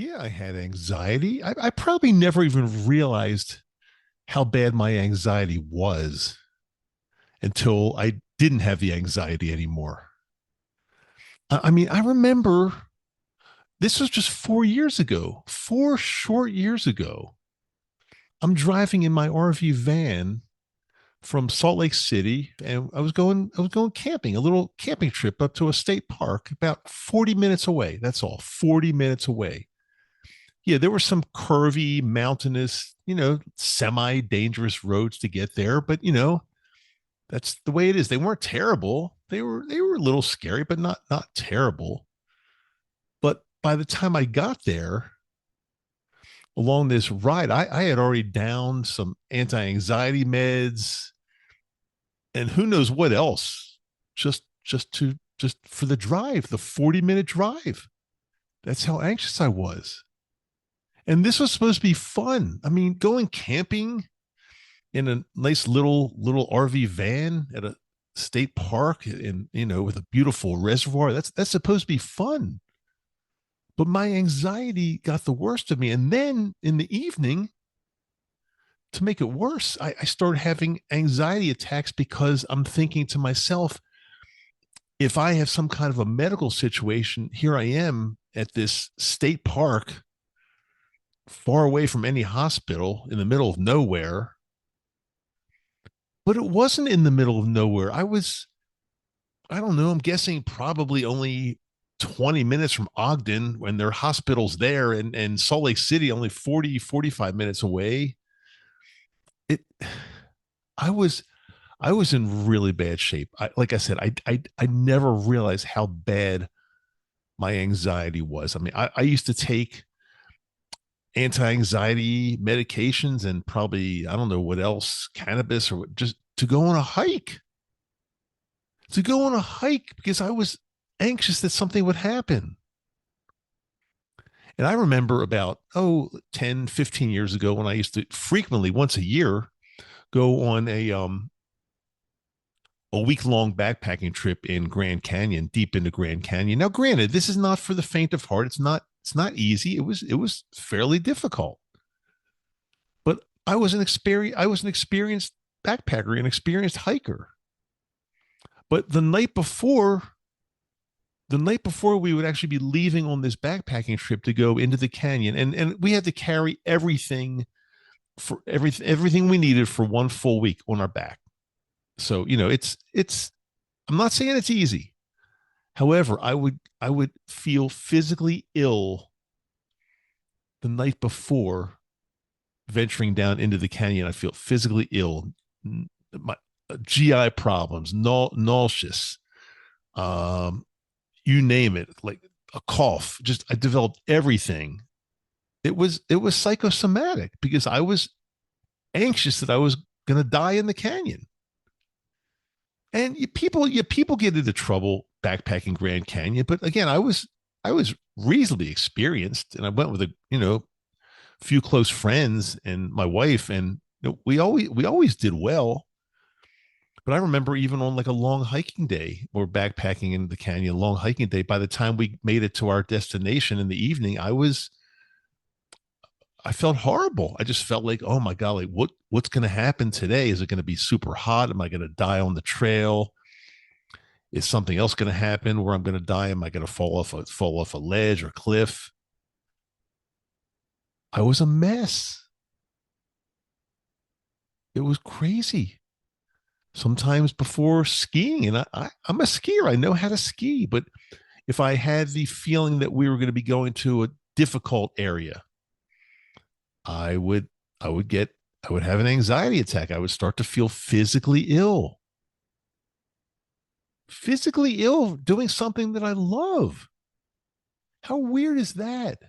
Yeah, I had anxiety. I probably never even realized how bad my anxiety was until I didn't have the anxiety anymore. I mean, I remember this was just 4 years ago, 4 short years ago. I'm driving in my RV van from Salt Lake City, and I was going camping, a little camping trip up to a state park about 40 minutes away. That's all, 40 minutes away. Yeah, there were some curvy, mountainous, semi-dangerous roads to get there, but that's the way it is. They weren't terrible. They were a little scary, but not terrible. But by the time I got there, along this ride, I had already downed some anti-anxiety meds and who knows what else, just for the drive, the 40-minute drive. That's how anxious I was. And this was supposed to be fun. I mean, going camping in a nice little RV van at a state park and with a beautiful reservoir, that's supposed to be fun. But my anxiety got the worst of me. And then in the evening, to make it worse, I started having anxiety attacks because I'm thinking to myself, if I have some kind of a medical situation, here I am at this state park, far away from any hospital, in the middle of nowhere. But it wasn't in the middle of nowhere. I don't know, I'm guessing probably only 20 minutes from Ogden when there are hospitals there, and Salt Lake City only 45 minutes away. It I was I was in really bad shape. Like I said, I never realized how bad my anxiety was. I mean, I used to take anti-anxiety medications and probably I don't know what else, cannabis or just to go on a hike. To go on a hike because I was anxious that something would happen. And I remember about 10, 15 years ago when I used to frequently once a year go on a week long backpacking trip in Grand Canyon, deep into Grand Canyon. Now, granted, this is not for the faint of heart. It's not easy. It was fairly difficult. But I was an experienced backpacker, an experienced hiker. But the night before we would actually be leaving on this backpacking trip to go into the canyon, and we had to carry everything we needed for one full week on our back. So it's I'm not saying it's easy. However, I would feel physically ill the night before venturing down into the canyon. I feel physically ill, my GI problems, nauseous, um, you name it, like a cough. Just I developed everything. It was psychosomatic because I was anxious that I was going to die in the canyon. And people get into trouble backpacking Grand Canyon, but again, I was reasonably experienced, and I went with a few close friends and my wife, and we always did well. But I remember even on like a long hiking day or backpacking in the canyon, long hiking day, by the time we made it to our destination in the evening, I felt horrible. I just felt like, oh my God, like what's going to happen today? Is it going to be super hot? Am I going to die on the trail? Is something else going to happen where I'm going to die? Am I going to fall off a ledge or cliff? I was a mess. It was crazy. Sometimes before skiing, and I'm a skier. I know how to ski, but if I had the feeling that we were going to be going to a difficult area, I would I would get I would have an anxiety attack. I would start to feel physically ill. Physically ill doing something that I love. How weird is that?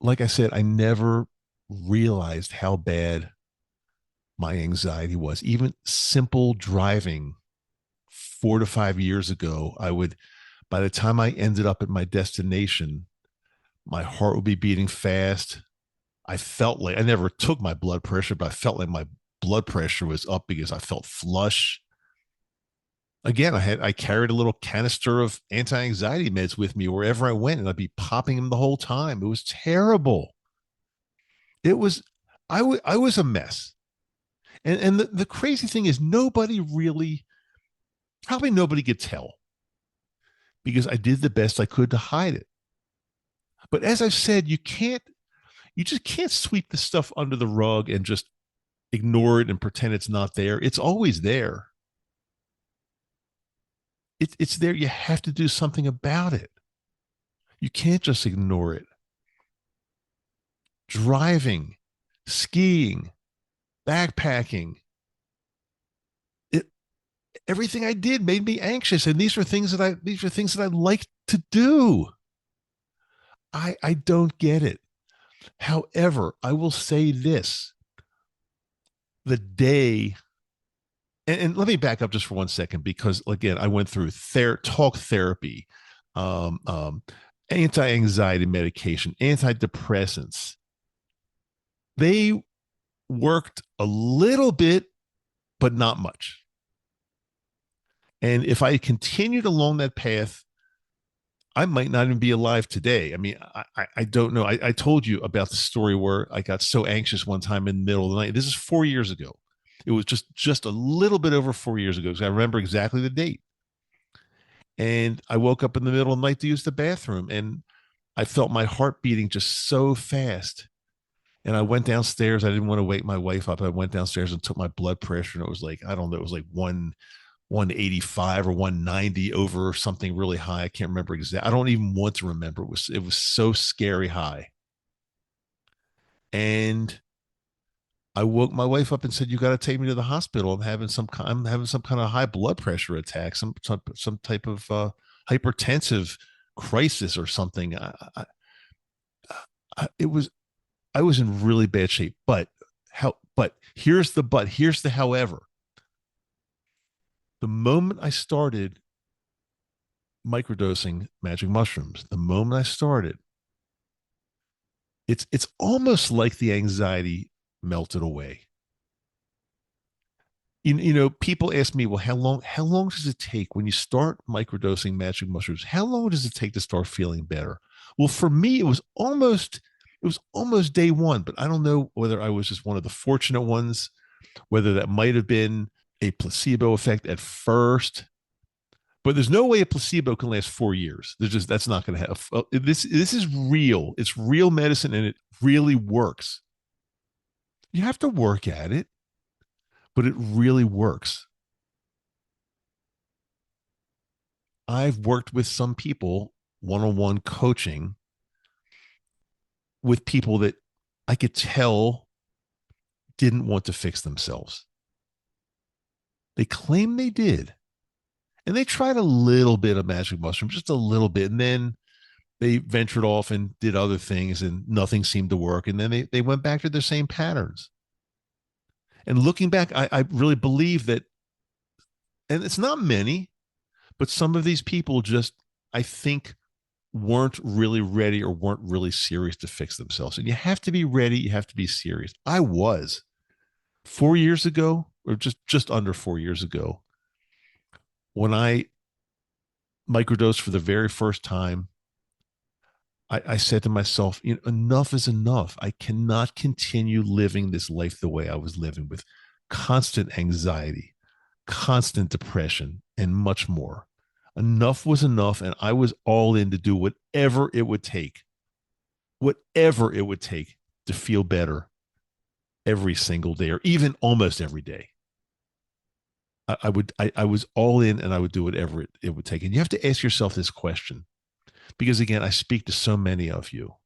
Like I said, I never realized how bad my anxiety was. Even simple driving 4 to 5 years ago, by the time I ended up at my destination, my heart would be beating fast. I felt like I never took my blood pressure, but I felt like my blood pressure was up because I felt flush. Again, I carried a little canister of anti-anxiety meds with me wherever I went, and I'd be popping them the whole time. It was terrible. It was I was a mess. And the crazy thing is nobody really, probably nobody could tell because I did the best I could to hide it. But as I've said, you just can't sweep the stuff under the rug and just ignore it and pretend it's not there. It's always there. It's there. You have to do something about it. You can't just ignore it. Driving, skiing, backpacking, it, everything I did made me anxious. And these are things that I like to do. I don't get it. However, I will say this: the day, and let me back up just for 1 second, because again, I went through talk therapy, um, um, anti-anxiety medication, antidepressants. They worked a little bit, but not much. And if I continued along that path, I might not even be alive today. I mean, I don't know. I told you about the story where I got so anxious one time in the middle of the night. This is 4 years ago. It was just a little bit over 4 years ago, because I remember exactly the date. And I woke up in the middle of the night to use the bathroom, and I felt my heart beating just so fast. And I went downstairs. I didn't want to wake my wife up. I went downstairs and took my blood pressure, and it was like, I don't know, it was like 185 or 190 over something really high. I can't remember exactly. I don't even want to remember. It was so scary high. And I woke my wife up and said, "You got to take me to the hospital. I'm having some kind of high blood pressure attack, some type of hypertensive crisis or something." It was I was in really bad shape. Here's the however. The moment I started microdosing magic mushrooms, the moment I started, it's almost like the anxiety melted away. People ask me, well, how long does it take when you start microdosing magic mushrooms? How long does it take to start feeling better? Well, for me, it was almost day one, but I don't know whether I was just one of the fortunate ones, whether that might have been a placebo effect at first. But there's no way a placebo can last 4 years. That's not going to have this. This is real. It's real medicine, and it really works. You have to work at it, but it really works. I've worked with some people one-on-one coaching with people that I could tell didn't want to fix themselves. They claim they did. And they tried a little bit of magic mushroom, just a little bit. And then they ventured off and did other things, and nothing seemed to work. And then they went back to their same patterns. And looking back, I really believe that, and it's not many, but some of these people just, I think, weren't really ready or weren't really serious to fix themselves. And you have to be ready. You have to be serious. I was 4 years ago, or just under 4 years ago, when I microdosed for the very first time. I said to myself, enough is enough. I cannot continue living this life the way I was living, with constant anxiety, constant depression, and much more. Enough was enough, and I was all in to do whatever it would take to feel better every single day, or even almost every day. I was all in, and I would do whatever it would take. And you have to ask yourself this question, because again, I speak to so many of you,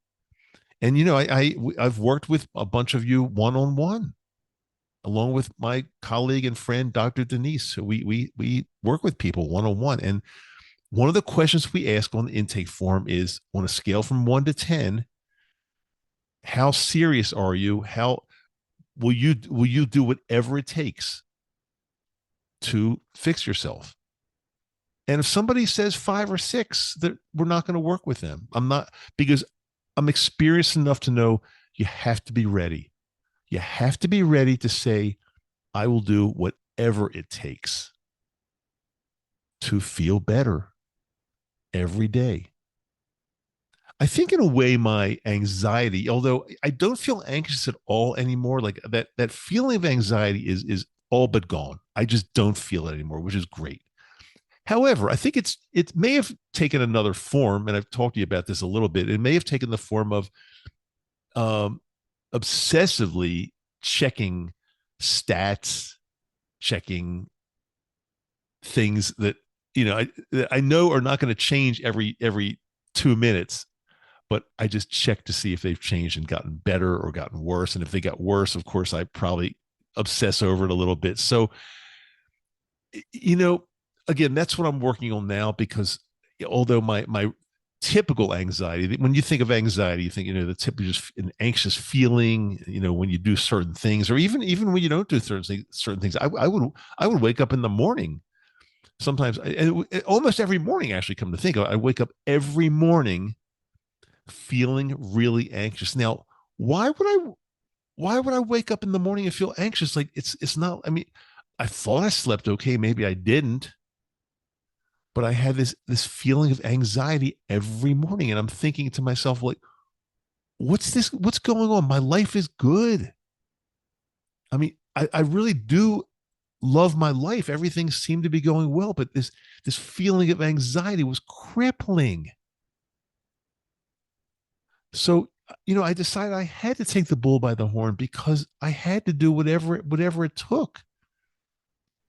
and I've worked with a bunch of you one on one, along with my colleague and friend Dr. Denise. So we work with people one on one, and one of the questions we ask on the intake form is, on a scale from 1 to 10, how serious are you? How will you do whatever it takes to fix yourself? And if somebody says 5 or 6, that we're not going to work with them. I'm not, because I'm experienced enough to know you have to be ready. You have to be ready to say, I will do whatever it takes. to feel better every day. I think in a way my anxiety, although I don't feel anxious at all anymore, like that feeling of anxiety is all but gone. I just don't feel it anymore, which is great. However, I think it may have taken another form, and I've talked to you about this a little bit. It may have taken the form of um, obsessively checking stats, checking things that I know are not going to change every 2 minutes, but I just check to see if they've changed and gotten better or gotten worse. And if they got worse, of course, I probably obsess over it a little bit. So, you know, again, that's what I'm working on now because although my typical anxiety, when you think of anxiety, you think, the typical just an anxious feeling, when you do certain things, or even when you don't do certain things, I would wake up in the morning. Sometimes, almost every morning, actually, come to think of it, I wake up every morning feeling really anxious. Now, why would I why would I wake up in the morning and feel anxious? Like it's not, I mean, I thought I slept okay, maybe I didn't, but I had this feeling of anxiety every morning. And I'm thinking to myself, like, what's going on? My life is good. I mean, I really do love my life. Everything seemed to be going well, but this feeling of anxiety was crippling. So, I decided I had to take the bull by the horn because I had to do whatever it took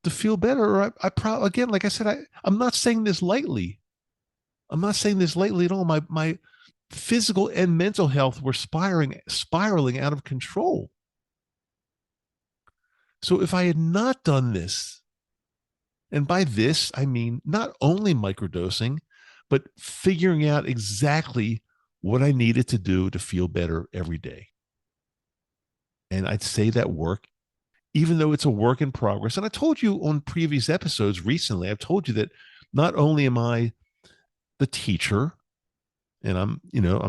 to feel better. Or I probably, again, like I said, I'm not saying this lightly. I'm not saying this lightly at all. My physical and mental health were spiraling out of control. So if I had not done this, and by this I mean not only microdosing, but figuring out exactly what I needed to do to feel better every day. And I'd say that work, even though it's a work in progress. And I told you on previous episodes recently, I've told you that not only am I the teacher, and I'm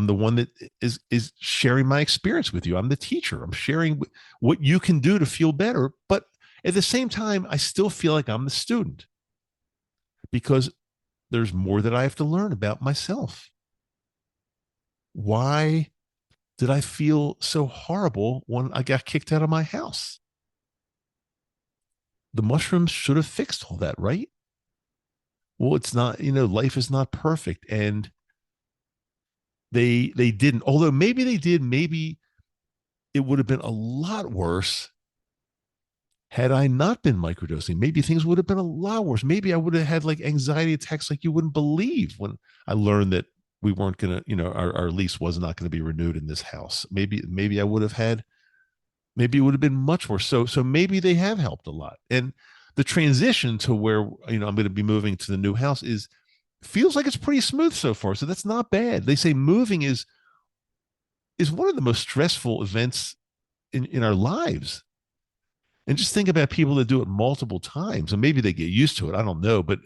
the one that is sharing my experience with you. I'm the teacher. I'm sharing what you can do to feel better, but at the same time, I still feel like I'm the student because there's more that I have to learn about myself. Why did I feel so horrible when I got kicked out of my house? The mushrooms should have fixed all that, right? Well, it's not, life is not perfect. And they didn't, although maybe they did, maybe it would have been a lot worse had I not been microdosing. Maybe things would have been a lot worse. Maybe I would have had like anxiety attacks like you wouldn't believe when I learned that we weren't going to, our lease was not going to be renewed in this house. Maybe I would have had, maybe it would have been much worse. So maybe they have helped a lot. And the transition to where, I'm going to be moving to the new house feels like it's pretty smooth so far. So that's not bad. They say moving is one of the most stressful events in our lives. And just think about people that do it multiple times, and maybe they get used to it. I don't know, but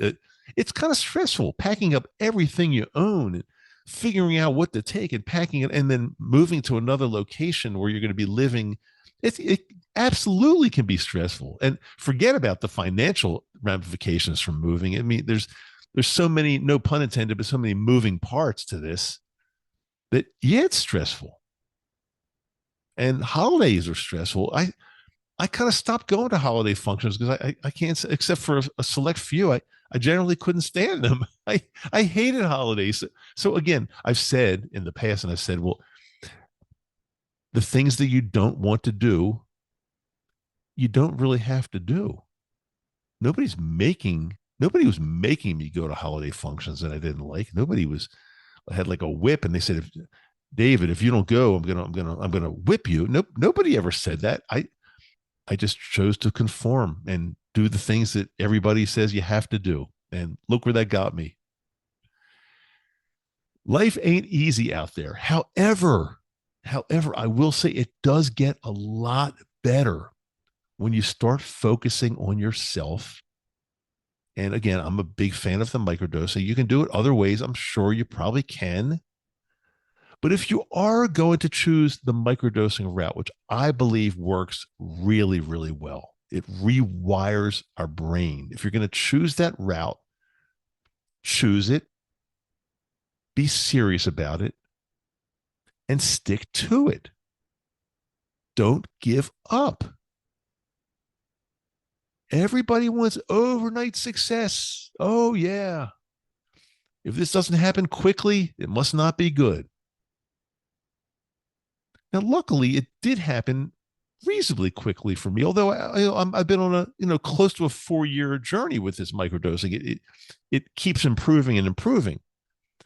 it's kind of stressful packing up everything you own and figuring out what to take and packing it and then moving to another location where you're going to be living. It absolutely can be stressful. And forget about the financial ramifications from moving. I mean, there's so many, no pun intended, but so many moving parts to this that, yeah, it's stressful. And holidays are stressful. I kind of stopped going to holiday functions because I can't, except for a select few. I generally couldn't stand them. I hated holidays. So again, I've said in the past, and I've said, well, the things that you don't want to do, you don't really have to do. Nobody was making me go to holiday functions that I didn't like. I had like a whip, and they said, David, if you don't go, I'm gonna whip you. Nope, nobody ever said that. I just chose to conform and do the things that everybody says you have to do. And look where that got me. Life ain't easy out there. However, I will say it does get a lot better when you start focusing on yourself. And again, I'm a big fan of the microdosing. You can do it other ways. I'm sure you probably can. But if you are going to choose the microdosing route, which I believe works really, really well, it rewires our brain. If you're going to choose that route, choose it, be serious about it, and stick to it. Don't give up. Everybody wants overnight success. Oh, yeah. If this doesn't happen quickly, it must not be good. Now, luckily, it did happen reasonably quickly for me. Although I've been on a close to a 4-year journey with this microdosing. It keeps improving and improving.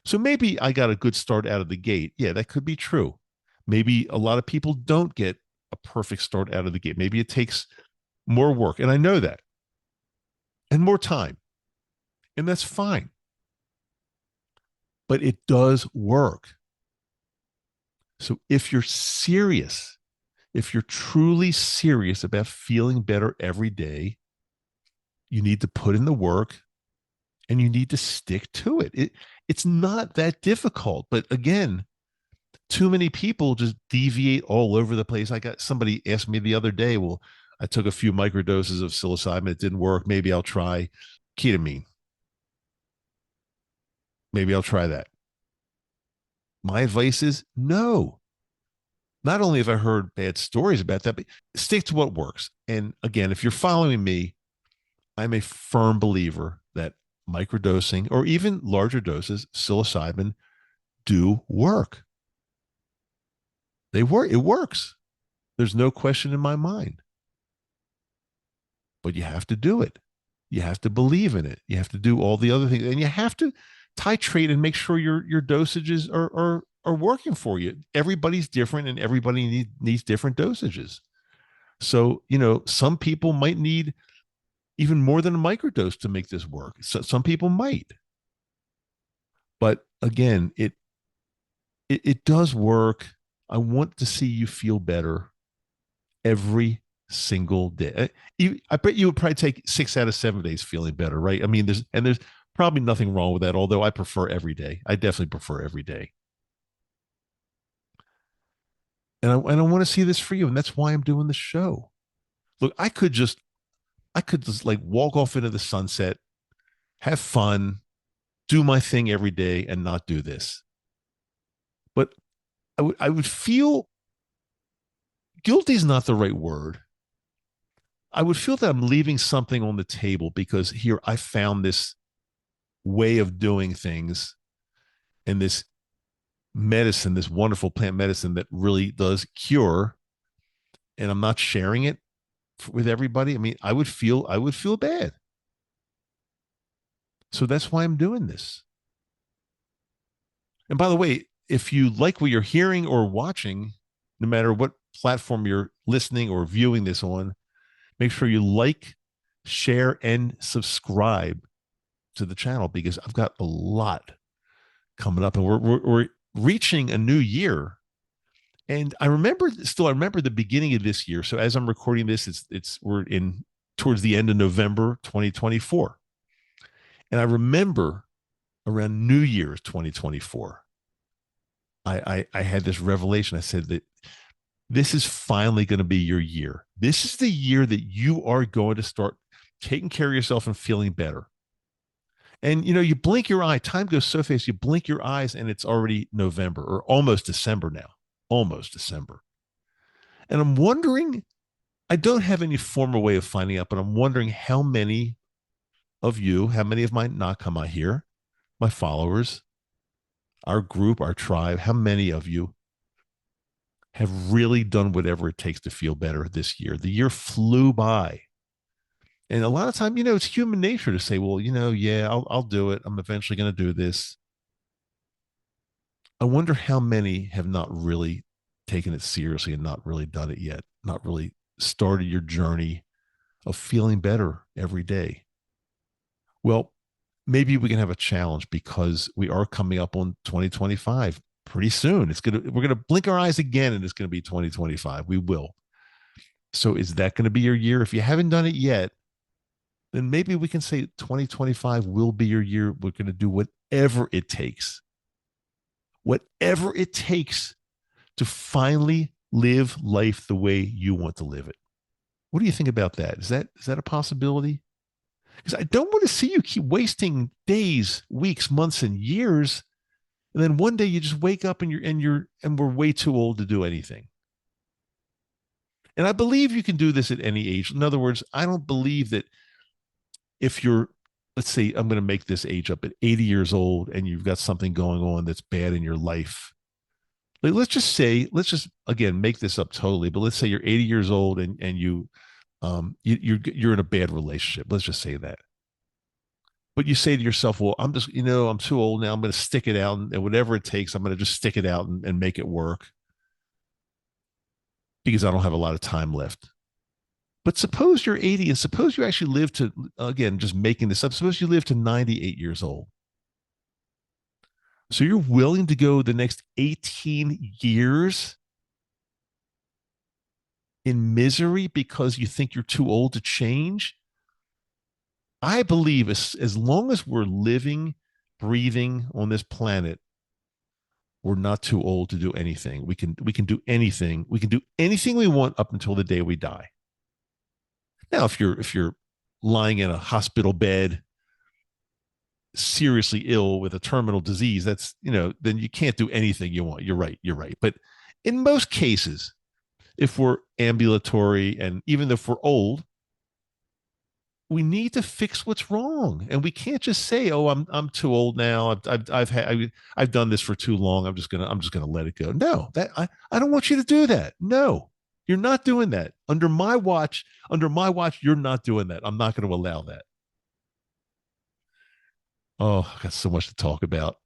So maybe I got a good start out of the gate. Yeah, that could be true. Maybe a lot of people don't get a perfect start out of the gate. Maybe it takes more work, and I know that, and more time, and that's fine. But it does work. So if you're serious, if you're truly serious about feeling better every day, you need to put in the work and you need to stick to it's not that difficult. But again, too many people just deviate all over the place. I got somebody asked me the other day, well, I took a few microdoses of psilocybin. It didn't work. Maybe I'll try ketamine. Maybe I'll try that. My advice is no. Not only have I heard bad stories about that, but stick to what works. And again, if you're following me, I'm a firm believer that microdosing or even larger doses, psilocybin, do work. They work. It works. There's no question in my mind. But you have to do it. You have to believe in it. You have to do all the other things, and you have to titrate and make sure your dosages are working for you. Everybody's different, and everybody needs different dosages. So some people might need even more than a microdose to make this work. So some people might, but again, it does work. I want to see you feel better every single day. I bet you would probably take 6 out of 7 days feeling better, right? I mean, there's probably nothing wrong with that. Although I prefer every day. I definitely prefer every day. And I want to see this for you, and that's why I'm doing the show. Look, I could just like walk off into the sunset, have fun, do my thing every day, and not do this. But I would feel guilty is not the right word. I would feel that I'm leaving something on the table because here I found this way of doing things and this medicine, this wonderful plant medicine that really does cure, and I'm not sharing it with everybody. I mean, I would feel bad. So that's why I'm doing this. And by the way, if you like what you're hearing or watching, no matter what platform you're listening or viewing this on, make sure you like, share, and subscribe to the channel because I've got a lot coming up, and we're reaching a new year. And I remember the beginning of this year. So as I'm recording this, we're in towards the end of November 2024, and I remember around New Year's 2024, I had this revelation. I said that this is finally going to be your year. This is the year that you are going to start taking care of yourself and feeling better. And you blink your eye, time goes so fast. You blink your eyes, and it's already November or almost December now, almost December. And I'm wondering, I don't have any formal way of finding out, but I'm wondering how many of you, how many of my nakama here, my followers, our group, our tribe, how many of you have really done whatever it takes to feel better this year? The year flew by. And a lot of time, it's human nature to say, well, yeah, I'll do it. I'm eventually going to do this. I wonder how many have not really taken it seriously and not really done it yet, not really started your journey of feeling better every day. Well, maybe we can have a challenge because we are coming up on 2025 pretty soon. We're gonna blink our eyes again, and it's gonna be 2025. We will. So is that going to be your year? If you haven't done it yet, then maybe we can say 2025 will be your year. We're going to do whatever it takes to finally live life the way you want to live it. What do you think about that? Is that a possibility? Because I don't want to see you keep wasting days, weeks, months, and years. And then one day you just wake up and we're way too old to do anything. And I believe you can do this at any age. In other words, I don't believe that if you're, let's say, I'm going to make this age up at 80 years old and you've got something going on that's bad in your life. Like, let's just again make this up totally, but let's say you're 80 years old and you're in a bad relationship. Let's just say that. But you say to yourself, well, I'm just, I'm too old now. I'm going to stick it out and whatever it takes, I'm going to just stick it out and make it work because I don't have a lot of time left. But suppose you're 80 and suppose you actually live to, again, just making this up, suppose you live to 98 years old. So you're willing to go the next 18 years in misery because you think you're too old to change? I believe as long as we're living, breathing on this planet, we're not too old to do anything. We can do anything. We can do anything we want up until the day we die. Now, if you're lying in a hospital bed, seriously ill with a terminal disease, then you can't do anything you want. You're right. You're right. But in most cases, if we're ambulatory and even if we're old, we need to fix what's wrong, and we can't just say, "Oh, I'm too old now. I've done this for too long. I'm just gonna let it go." No, that I don't want you to do that. No, you're not doing that under my watch. Under my watch, you're not doing that. I'm not going to allow that. Oh, I got so much to talk about.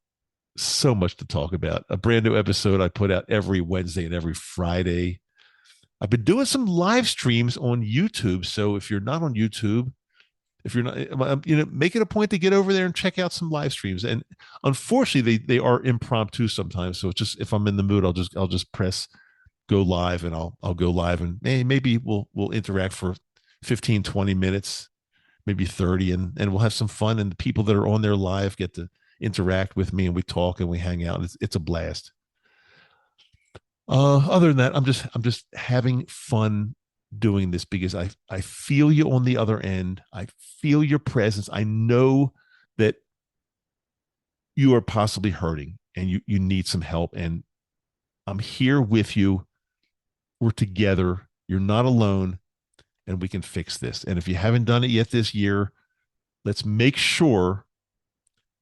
So much to talk about. A brand new episode I put out every Wednesday and every Friday. I've been doing some live streams on YouTube. So if you're not on YouTube, if you're not, make it a point to get over there and check out some live streams. And unfortunately, they are impromptu sometimes. So it's just if I'm in the mood, I'll just press go live and I'll go live and maybe we'll interact for 15, 20 minutes, maybe 30, and we'll have some fun. And the people that are on there live get to interact with me and we talk and we hang out. It's a blast. Other than that, I'm just having fun doing this because I feel you on the other end. I feel your presence. I know that you are possibly hurting and you need some help. And I'm here with you. We're together. You're not alone, and we can fix this. And if you haven't done it yet this year, let's make sure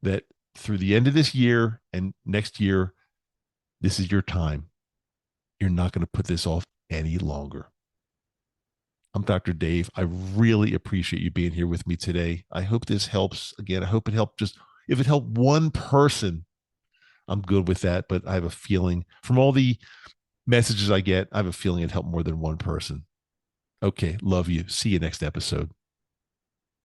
that through the end of this year and next year, this is your time. You're not going to put this off any longer. I'm Dr. Dave. I really appreciate you being here with me today. I hope this helps. Again, I hope it helped. Just if it helped one person, I'm good with that. But I have a feeling from all the messages I get, I have a feeling it helped more than one person. Okay. Love you. See you next episode.